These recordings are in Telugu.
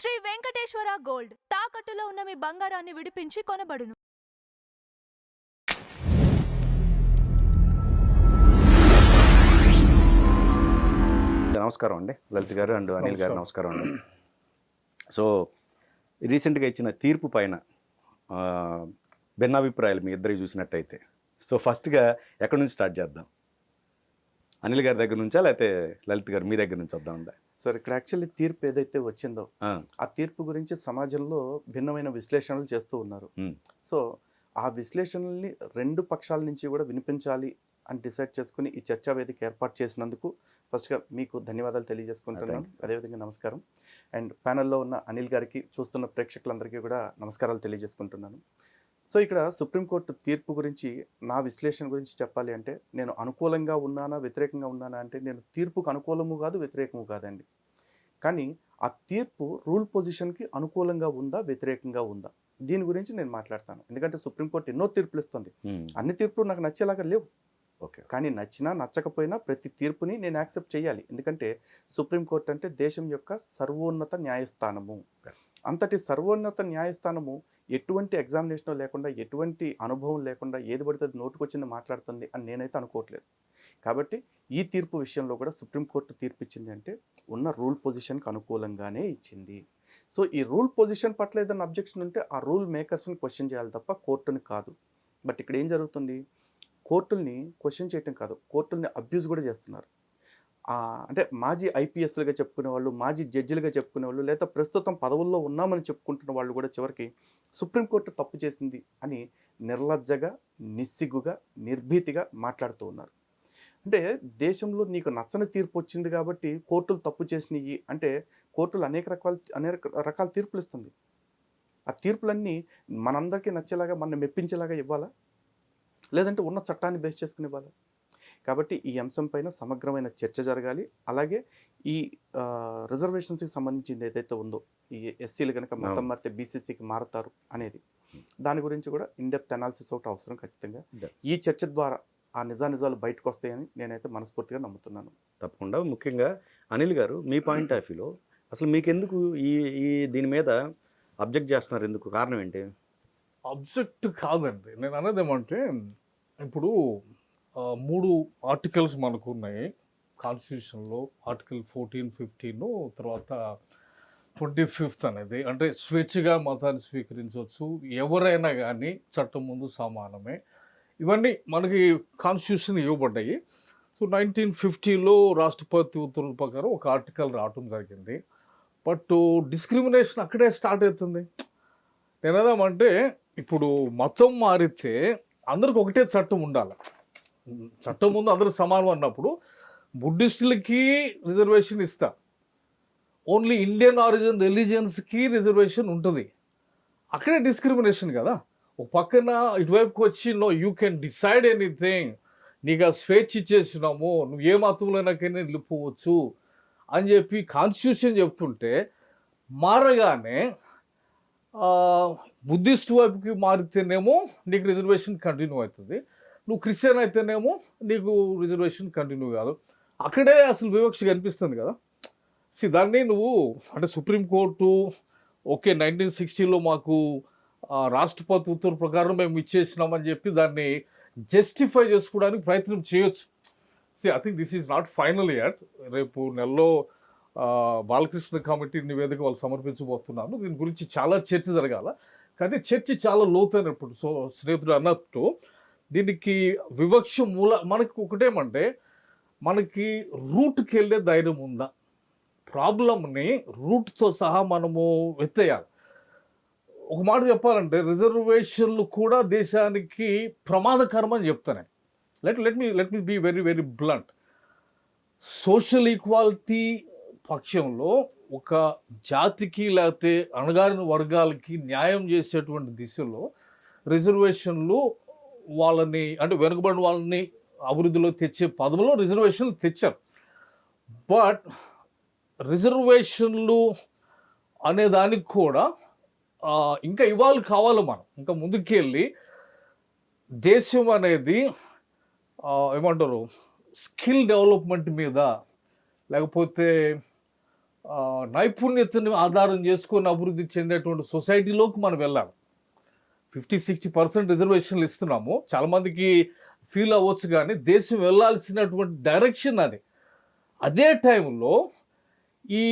శ్రీ వెంకటేశ్వర గోల్డ్ తాకట్టులో ఉన్న మీ బంగారాన్ని విడిపించి కొనబడును. నమస్కారం అండి లలిత్ గారు అండ్ అనిల్ గారు. నమస్కారం అండి. సో రీసెంట్గా ఇచ్చిన తీర్పు పైన భిన్నాభిప్రాయాలు మీ ఇద్దరికి చూసినట్టయితే, సో ఫస్ట్గా ఎక్కడి నుంచి స్టార్ట్ చేద్దాం? అనిల్ గారి దగ్గర నుంచా లేకపోతే లలిత్ గారు మీ దగ్గర నుంచి వద్దామండి? సార్, ఇక్కడ యాక్చువల్లీ తీర్పు ఏదైతే వచ్చిందో ఆ తీర్పు గురించి సమాజంలో భిన్నమైన విశ్లేషణలు చేస్తూ ఉన్నారు. సో ఆ విశ్లేషణల్ని రెండు పక్షాల నుంచి కూడా వినిపించాలి అని డిసైడ్ చేసుకుని ఈ చర్చా వేదిక ఏర్పాటు చేసినందుకు ఫస్ట్గా మీకు ధన్యవాదాలు తెలియజేసుకుంటున్నాను. అదేవిధంగా నమస్కారం. అండ్ ప్యానెల్లో ఉన్న అనిల్ గారికి, చూస్తున్న ప్రేక్షకులందరికీ కూడా నమస్కారాలు తెలియజేసుకుంటున్నాను. సో ఇక్కడ సుప్రీంకోర్టు తీర్పు గురించి నా విశ్లేషణ గురించి చెప్పాలి అంటే, నేను అనుకూలంగా ఉన్నానా వ్యతిరేకంగా ఉన్నానా అంటే, నేను తీర్పుకు అనుకూలము కాదు వ్యతిరేకము కాదండి. కానీ ఆ తీర్పు రూల్ పొజిషన్కి అనుకూలంగా ఉందా వ్యతిరేకంగా ఉందా దీని గురించి నేను మాట్లాడతాను. ఎందుకంటే సుప్రీంకోర్టు ఎన్నో తీర్పులు ఇస్తుంది. అన్ని తీర్పులు నాకు నచ్చేలాగా లేవు. ఓకే, కానీ నచ్చినా నచ్చకపోయినా ప్రతి తీర్పుని నేను యాక్సెప్ట్ చేయాలి. ఎందుకంటే సుప్రీంకోర్టు అంటే దేశం యొక్క సర్వోన్నత న్యాయస్థానము. అంతటి సర్వోన్నత న్యాయస్థానము ఎటువంటి ఎగ్జామినేషన్ లేకుండా, ఎటువంటి అనుభవం లేకుండా ఏది పడితే అది నోటుకొచ్చింది మాట్లాడుతుంది అని నేనైతే అనుకోవట్లేదు. కాబట్టి ఈ తీర్పు విషయంలో కూడా సుప్రీంకోర్టు తీర్పు ఇచ్చింది అంటే ఉన్న రూల్ పొజిషన్కి అనుకూలంగానే ఇచ్చింది. సో ఈ రూల్ పొజిషన్ పట్ల ఏదైనా అబ్జెక్షన్ ఉంటే ఆ రూల్ మేకర్స్ని క్వశ్చన్ చేయాలి తప్ప కోర్టుని కాదు. బట్ ఇక్కడ ఏం జరుగుతుంది, కోర్టుల్ని క్వశ్చన్ చేయటం కాదు, కోర్టుల్ని అబ్యూజ్ కూడా చేస్తున్నారు. అంటే మాజీ ఐపీఎస్లుగా చెప్పుకునే వాళ్ళు, మాజీ జడ్జిలుగా చెప్పుకునే వాళ్ళు, లేదా ప్రస్తుతం పదవుల్లో ఉన్నామని చెప్పుకుంటున్న వాళ్ళు కూడా చివరికి సుప్రీంకోర్టు తప్పు చేసింది అని నిర్లజ్జగా, నిస్సిగ్గుగా, నిర్భీతిగా మాట్లాడుతూ ఉన్నారు. అంటే దేశంలో నీకు నచ్చని తీర్పు వచ్చింది కాబట్టి కోర్టులు తప్పు చేసినవి అంటే, కోర్టులు అనేక రకాల తీర్పులు ఇస్తుంది. ఆ తీర్పులన్నీ మనందరికీ నచ్చేలాగా, మన మెప్పించేలాగా ఇవ్వాలా, లేదంటే ఉన్న చట్టాన్ని బేస్ చేసుకుని ఇవ్వాలా? కాబట్టి ఈ అంశం పైన సమగ్రమైన చర్చ జరగాలి. అలాగే ఈ రిజర్వేషన్స్కి సంబంధించింది ఏదైతే ఉందో, ఈ ఎస్సీలు కనుక మతం మారితే బీసీసీకి మారుతారు అనేది, దాని గురించి కూడా ఇన్డెప్త్ అనాలిసిస్ ఒకటి అవసరం ఖచ్చితంగా. ఈ చర్చ ద్వారా ఆ నిజాలు బయటకు వస్తాయని నేనైతే మనస్ఫూర్తిగా నమ్ముతున్నాను. తప్పకుండా. ముఖ్యంగా అనిల్ గారు, మీ పాయింట్ ఆఫ్ వ్యూలో అసలు మీకెందుకు ఈ ఈ దీని మీద అబ్జెక్ట్ చేస్తున్నారు? ఎందుకు, కారణం ఏంటి? అబ్జెక్ట్ కాదండి, నేను అనేది ఏమంటే, ఇప్పుడు 3 ఆర్టికల్స్ మనకు ఉన్నాయి కాన్స్టిట్యూషన్లో. ఆర్టికల్ 14, 15, తర్వాత 25 అనేది, అంటే స్వేచ్ఛగా మతాన్ని స్వీకరించవచ్చు, ఎవరైనా కానీ చట్టం ముందు సమానమే. ఇవన్నీ మనకి కాన్స్టిట్యూషన్ ఇవ్వబడ్డాయి. సో 1950లో రాష్ట్రపతి ఉత్తర్వుల ప్రకారం ఒక ఆర్టికల్ రావటం జరిగింది. బట్ డిస్క్రిమినేషన్ అక్కడే స్టార్ట్ అవుతుంది. నేనేదామంటే, ఇప్పుడు మతం మారితే అందరికి ఒకటే చట్టం ఉండాలి, చట్టం ముందు అందరూ సమానం అన్నప్పుడు బుద్ధిస్టులకి రిజర్వేషన్ ఇస్తా, ఓన్లీ ఇండియన్ ఆరిజిన్ రిలీజియన్స్కి రిజర్వేషన్ ఉంటుంది. అక్కడే డిస్క్రిమినేషన్ కదా. ఒక పక్కన ఇటువైపుకి వచ్చి no you can decide anything, నీకు ఆ స్వేచ్ఛ ఇచ్చేసినాము, నువ్వు ఏ మతంలోనైనా వెళ్ళిపోవచ్చు అని చెప్పి కాన్స్టిట్యూషన్ చెప్తుంటే, మారగానే బుద్ధిస్ట్ వైపుకి మారితేనేమో నీకు రిజర్వేషన్ కంటిన్యూ అవుతుంది, నువ్వు క్రిస్టియన్ అయితేనేమో నీకు రిజర్వేషన్ కంటిన్యూ కాదు. అక్కడే అసలు వివక్ష కనిపిస్తుంది కదా. దాన్ని నువ్వు అంటే సుప్రీంకోర్టు ఓకే 1960లో మాకు రాష్ట్రపతి ఉత్తర్వు ప్రకారం మేము ఇచ్చేసినామని చెప్పి దాన్ని జస్టిఫై చేసుకోవడానికి ప్రయత్నం చేయొచ్చు. I think this is not final yet. రేపు నెలలో బాలకృష్ణ కమిటీ నివేదిక వాళ్ళు సమర్పించబోతున్నాను. దీని గురించి చాలా చర్చ జరగాల. కానీ చర్చ చాలా లోతైనప్పుడు, సో స్నేహితుడు అన్నట్టు దీనికి వివక్ష మనకి ఒకటేమంటే, మనకి రూట్కి వెళ్ళే ధైర్యం ఉందా, ప్రాబ్లమ్ని రూట్తో సహా మనము ఎత్తేయాలి. ఒక మాట చెప్పాలంటే, రిజర్వేషన్లు కూడా దేశానికి ప్రమాదకరం అని చెప్తాను. Let me be very very blunt. Social equality పక్షంలో ఒక జాతికి లేకపోతే అణగారిన వర్గాలకి న్యాయం చేసేటువంటి దిశలో రిజర్వేషన్లు వాళ్ళని, అంటే వెనుకబడిన వాళ్ళని అభివృద్ధిలో తెచ్చే పదంలో రిజర్వేషన్లు తెచ్చారు. బట్ రిజర్వేషన్లు అనే దానికి కూడా ఇంకా ఇవాళ కావాలి. మనం ఇంకా ముందుకెళ్ళి దేశం అనేది ఏమంటారు, స్కిల్ డెవలప్మెంట్ మీద, లేకపోతే నైపుణ్యతను ఆధారం చేసుకొని అభివృద్ధి చెందేటువంటి సొసైటీలోకి మనం వెళ్ళాలి. 50-60% రిజర్వేషన్లు ఇస్తున్నాము, చాలామందికి ఫీల్ అవ్వచ్చు, కానీ దేశం వెళ్ళాల్సినటువంటి డైరెక్షన్ అది. అదే టైంలో ఈ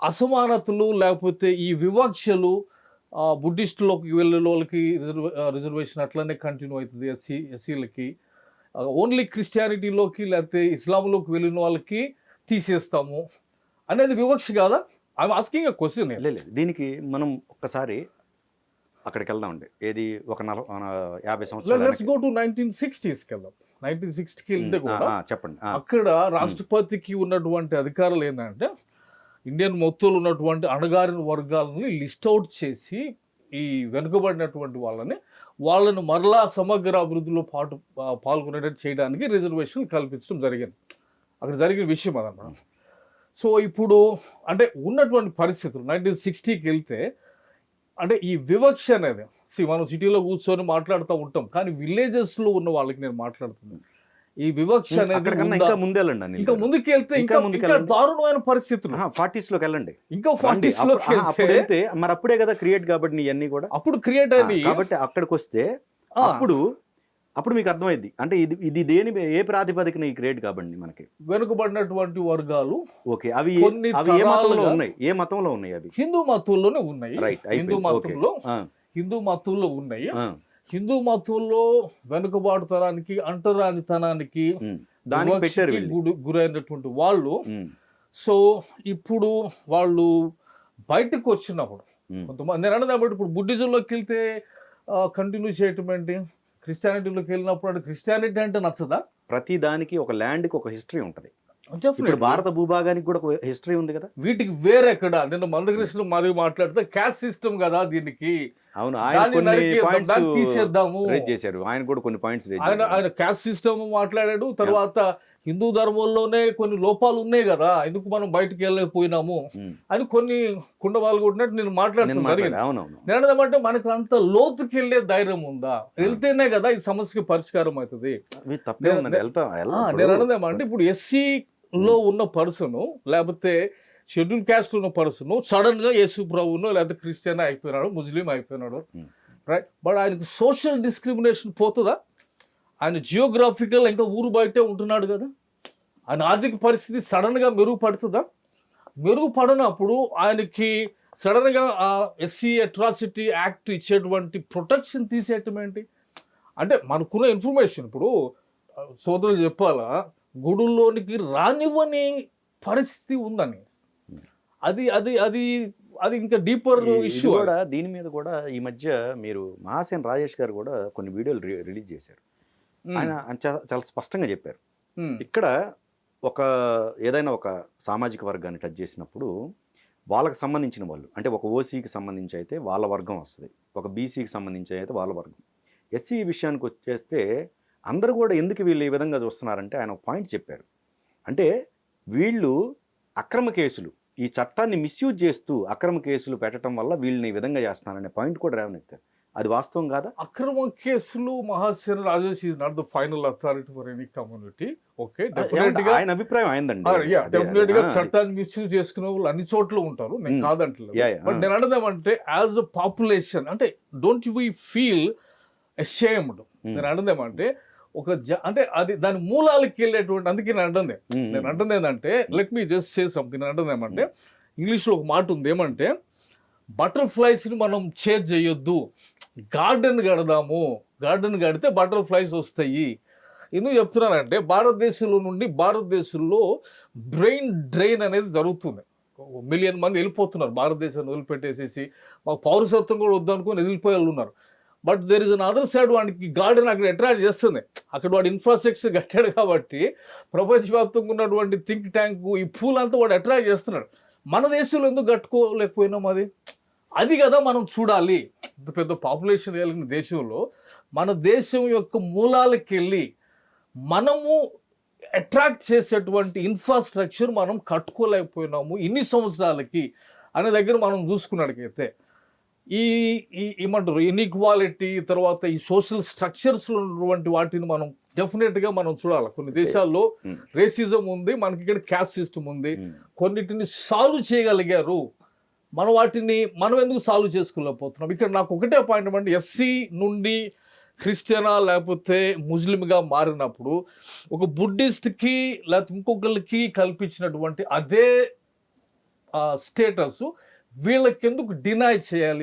అసమానతలు లేకపోతే ఈ వివక్షలు బుద్ధిస్టులోకి వెళ్ళే వాళ్ళకి రిజర్వేషన్ అట్లనే కంటిన్యూ అవుతుంది, ఎస్సీలకి. ఓన్లీ క్రిస్టియానిటీలోకి లేకపోతే ఇస్లాంలోకి వెళ్ళిన వాళ్ళకి తీసేస్తాము అనేది వివక్ష కాదా? I'm asking a question. లేదు, దీనికి మనం ఒక్కసారి అక్కడికి వెళ్దామండి. ఏది ఒక 50 సంవత్సరాలు లెట్స్ గో టు 1960s వెళ్దాం. 1960కి వెళ్తే కూడా చెప్పండి. అక్కడ రాష్ట్రపతికి ఉన్నటువంటి అధికారులు ఏంటంటే ఇండియన్ మొత్తంలో ఉన్నటువంటి అణగారిన వర్గాలని లిస్ట్ అవుట్ చేసి ఈ వెనుకబడినటువంటి వాళ్ళని మరలా సమగ్ర అభివృద్ధిలో పాల్గొనేటట్టు చేయడానికి రిజర్వేషన్ కల్పించడం జరిగింది. అక్కడ జరిగిన విషయం అదన్నమాట. సో ఇప్పుడు అంటే ఉన్నటువంటి పరిస్థితులు 1960కి వెళ్తే అంటే ఈ వివక్ష అనేది మనం సిటీలో కూర్చొని మాట్లాడుతూ ఉంటాం, కానీ విలేజెస్లో ఉన్న వాళ్ళకి నేను మాట్లాడుతున్నాను. ఈ వివక్ష అనేది ఇంకా ముందేళ్ళండి, ఇంకా ముందుకు వెళ్తే ఇంకా దారుణమైన పరిస్థితులు 40s లోకి వెళ్ళండి. ఇంకా 40s లోకి వెళ్తే మరి అప్పుడే కదా క్రియేట్ కాబట్టి ఇవన్నీ కూడా అప్పుడు క్రియేట్ అయ్యి కాబట్టి అక్కడికి వస్తే అప్పుడు మీకు అర్థమైంది అంటే ఇది ఏ ప్రాతిపదికన ఈ క్రియేట్ కాబట్టి మనకి వెనుకబడినటువంటి వర్గాలు. ఓకే, అవి ఏ మతంలో ఉన్నాయి? ఏ మతంలో ఉన్నాయి? అవి హిందూ మతంలోనే ఉన్నాయి. హిందూ మతంలో ఉన్నాయి. హిందూ మతంలో వెనుకబాటుతనానికి అంటరానితనానికి గురైనటువంటి వాళ్ళు. సో ఇప్పుడు వాళ్ళు బయటకు వచ్చినప్పుడు కొంతమంది నేను అన్నది ఇప్పుడు బుద్ధిజంలోకి వెళ్తే కంటిన్యూ చేయటం ఏంటి, క్రిస్టియానిటీలోకి వెళ్ళినప్పుడు అంటే క్రిస్టియానిటీ అంటే నచ్చదా? ప్రతి దానికి ఒక ల్యాండ్కి ఒక హిస్టరీ ఉంటుంది. ఇప్పుడు భారత భూభాగానికి కూడా హిస్టరీ ఉంది కదా. వీటికి వేరే ఎక్కడ నేను మందకృష్ణ మాదిరి మాట్లాడితే క్యాస్ట్ సిస్టమ్ కదా దీనికి. అవును, ఆయన తీసేద్దాము చేశారు. ఆయన కూడా కొన్ని పాయింట్స్ ఆయన క్యాస్ట్ సిస్టమ్ మాట్లాడాడు. తర్వాత హిందూ ధర్మంలోనే కొన్ని లోపాలు ఉన్నాయి కదా, ఎందుకు మనం బయటకు వెళ్ళలేకపోయినాము అని కొన్ని కుండవాళ్ళు కొట్టినట్టు నేను మాట్లాడుతున్నాను. నేను ఏమంటే మనకు అంత లోతుకి వెళ్ళే ధైర్యం ఉందా? వెళ్తేనే కదా ఈ సమస్యకి పరిష్కారం అవుతుంది. నేను అన్నదేమంటే ఇప్పుడు ఎస్సీ లో ఉన్న పర్సన్ లేకపోతే షెడ్యూల్ క్యాస్ట్ ఉన్న పర్సన్ సడన్ గా యేసు ప్రభును లేకపోతే క్రిస్టియన్ అయిపోయినాడు, ముస్లిం అయిపోయినాడు, రైట్? బట్ ఆయనకు సోషల్ డిస్క్రిమినేషన్ పోతుందా? ఆయన జియోగ్రాఫికల్ ఇంకా ఊరు బయటే ఉంటున్నాడు కదా, ఆయన ఆర్థిక పరిస్థితి సడన్ గా మెరుగుపడుతుందా? మెరుగుపడినప్పుడు ఆయనకి సడన్ గా ఆ ఎస్సీ అట్రాసిటీ యాక్ట్ ఇచ్చేటువంటి ప్రొటెక్షన్ తీసేయటం ఏంటి? అంటే మనకున్న ఇన్ఫర్మేషన్ ఇప్పుడు సోదరులు చెప్పాలా, గుడుల్లోనికి రానివ్వని పరిస్థితి ఉందని. అది అది అది అది ఇంకా డీపర్ ఇష్యూ కూడా. దీని మీద కూడా ఈ మధ్య మీరు మహాసేన్ రాజేష్ గారు కూడా కొన్ని వీడియోలు రిలీజ్ చేశారు. ఆయన చాలా స్పష్టంగా చెప్పారు, ఇక్కడ ఏదైనా ఒక సామాజిక వర్గాన్ని టచ్ చేసినప్పుడు వాళ్ళకి సంబంధించిన వాళ్ళు అంటే ఒక ఓసీకి సంబంధించి అయితే వాళ్ళ వర్గం వస్తుంది, ఒక బీసీకి సంబంధించి అయితే వాళ్ళ వర్గం. ఎస్సీ విషయానికి వచ్చేస్తే అందరూ కూడా ఎందుకు వీళ్ళు ఈ విధంగా చూస్తున్నారంటే ఆయన ఒక పాయింట్ చెప్పారు. అంటే వీళ్ళు అక్రమ కేసులు, ఈ చట్టాన్ని మిస్యూజ్ చేస్తూ అక్రమ కేసులు పెట్టడం వల్ల వీళ్ళని ఈ విధంగా చేస్తున్నారనే పాయింట్ కూడా రేవనెత్తారు. అది వాస్తవం కాదా? అక్రమ కేసులు Mahasena Rajesh is not the final authority for any community. Okay, definite గా ఆయన అభిప్రాయం అయిందండి. డెఫినెట్ గా చట్టాన్ని మిస్యూజ్ చేసుకునే వాళ్ళు అన్ని చోట్ల ఉంటారు, నేను కాదంటలేదు. బట్ నేను అన్నదేమంటే యాజ్ అ పాపులేషన్ అంటే డోంట్ వి ఫీల్ అషేమ్డ్. నేను అన్నదేమంటే అంటే అది దాని మూలాలకి వెళ్ళేటువంటి, అందుకే నేను అంటుంది ఏంటంటే let me just say something. నేను అంటుంది ఏమంటే ఇంగ్లీష్లో ఒక మాట ఉంది, ఏమంటే బటర్ఫ్లైస్ని మనం చేజ్ చేయొద్దు, గార్డెన్ కడదాము, గార్డెన్ కడితే బటర్ఫ్లైస్ వస్తాయి. ఎందుకు చెప్తున్నానంటే భారతదేశంలో బ్రెయిన్ డ్రైన్ అనేది జరుగుతుంది. 1 మిలియన్ మంది వెళ్ళిపోతున్నారు భారతదేశాన్ని వదిలిపెట్టేసేసి, మాకు పౌరసత్వం కూడా వద్దనుకొని వెళ్ళిపోయే వాళ్ళు ఉన్నారు. But there is an other side, వాడికి గార్డెన్ అక్కడ అట్రాక్ట్ చేస్తుంది. అక్కడ వాడు ఇన్ఫ్రాస్ట్రక్చర్ కట్టాడు కాబట్టి ప్రపంచవ్యాప్తంగా ఉన్నటువంటి థింక్ ట్యాంక్ ఈ పూలంతా వాడు అట్రాక్ట్ చేస్తున్నాడు. మన దేశంలో ఎందుకు కట్టుకోలేకపోయినాం? అది కదా మనం చూడాలి. ఇంత పెద్ద పాపులేషన్ కలిగిన దేశంలో మన దేశం యొక్క మూలాలకు వెళ్ళి మనము అట్రాక్ట్ చేసేటువంటి ఇన్ఫ్రాస్ట్రక్చర్ మనం కట్టుకోలేకపోయినాము ఇన్ని సంవత్సరాలకి అనే దగ్గర మనం చూసుకున్నట్టుకైతే ఏమంటారు ఇన్ఈక్వాలిటీ, తర్వాత ఈ సోషల్ స్ట్రక్చర్స్లో ఉన్నటువంటి వాటిని మనం డెఫినెట్గా మనం చూడాలి. కొన్ని దేశాల్లో రేసిజం ఉంది, మనకి ఇక్కడ క్యాస్ట్ సిస్టమ్ ఉంది. కొన్నిటిని సాల్వ్ చేయగలిగారు, మనం ఎందుకు సాల్వ్ చేసుకోలేకపోతున్నాం? ఇక్కడ నాకు ఒకటే పాయింట్ ఏమంటే, ఎస్సీ నుండి క్రిస్టియనా లేకపోతే ముస్లింగా మారినప్పుడు ఒక బుద్ధిస్ట్కి లేకపోతే ఇంకొకరికి కల్పించినటువంటి అదే స్టేటస్ వీళ్ళకెందుకు డినై చేయాలి?